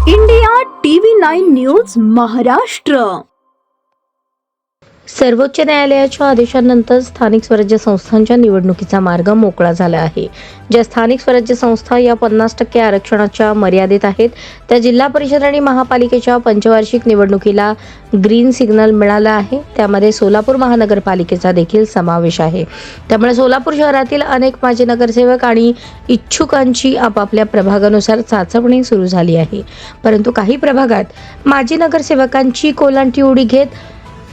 India TV9 news Maharashtra. सर्वोच्च न्यायालयाच्या आदेशानंतर स्थानिक स्वराज्य संस्थांच्या निवडणुकीचा मार्ग मोकळा झाला आहे. ज्या स्थानिक स्वराज्य संस्था या 50% आरक्षणाच्या मर्यादेत आहेत, त्या जिल्हा परिषद आणि महापालिकेच्या पंचवार्षिक निवडणुकीला ग्रीन सिग्नल मिळाला आहे. त्यामध्ये सोलापूर महानगरपालिकेचा देखील समावेश आहे. त्यामुळे सोलापूर शहरातील अनेक माजी नगरसेवक आणि इच्छुकांची आपापल्या प्रभागानुसार चाचपणी सुरू झाली आहे. परंतु काही प्रभागात माजी नगरसेवकांची कोलांटी उडी घेत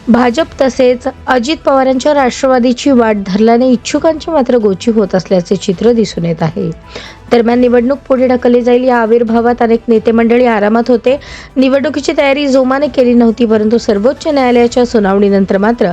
भाजप तसेच अजित पवारांच्या राष्ट्रवादीची वाट धरल्याने इच्छुकांची मात्र गोची होत असल्याचे चित्र दिसून येत आहे. दरम्यान निवडणूक पुढे ढकलली जाईल या आविर्भावात अनेक नेते मंडळी आरामात होते. निवडणुकीची तयारी जोमाने केली नव्हती, परंतु सर्वोच्च न्यायालयाच्या सुनावणीनंतर मात्र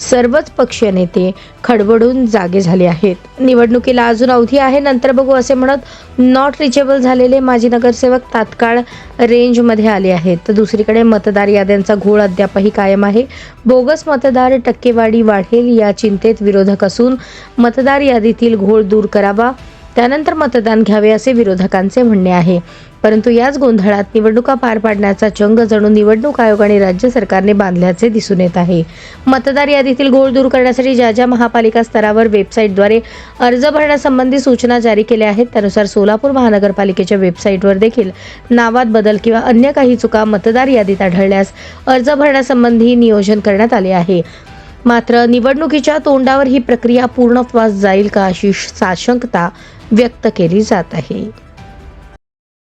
सर्वच पक्षीय नेते खडबडून जागे झाले आहेत. निवडणुकीला अजून अवधी आहे, नंतर बघू असे म्हणत नॉट रिचेबल झालेले माजी नगरसेवक तात्काळ रेंजमध्ये आले आहेत. तर दुसरीकडे मतदार याद्यांचा घोळ अद्यापही कायम आहे. बोगस मतदार टक्केवारी वाढेल या चिंतेत विरोधक असून मतदार यादीतील घोळ दूर करावा, त्यानंतर मतदान घ्यावे असे विरोधकांचे म्हणणे आहे. परंतु याच गोंधळात निवडणुका पार पाडण्याचा चंग जणू निवडणूक आयोग आणि राज्य सरकारने बांधल्याचे दिसून येत आहे. मतदार यादीतील घोळ दूर करण्यासाठी ज्या महापालिका स्तरावर वेबसाईटद्वारे अर्ज भरण्यासंबंधी सूचना जारी केल्या आहेत, त्यानुसार सोलापूर महानगरपालिकेच्या वेबसाईटवर देखील नावात बदल किंवा अन्य काही चुका मतदार यादीत आढळल्यास अर्ज भरण्यासंबंधी नियोजन करण्यात आले आहे. मात्र निवडणुकीच्या तोंडावर ही प्रक्रिया पूर्णत्वास जाईल का अशी साशंकता व्यक्त केली जात आहे.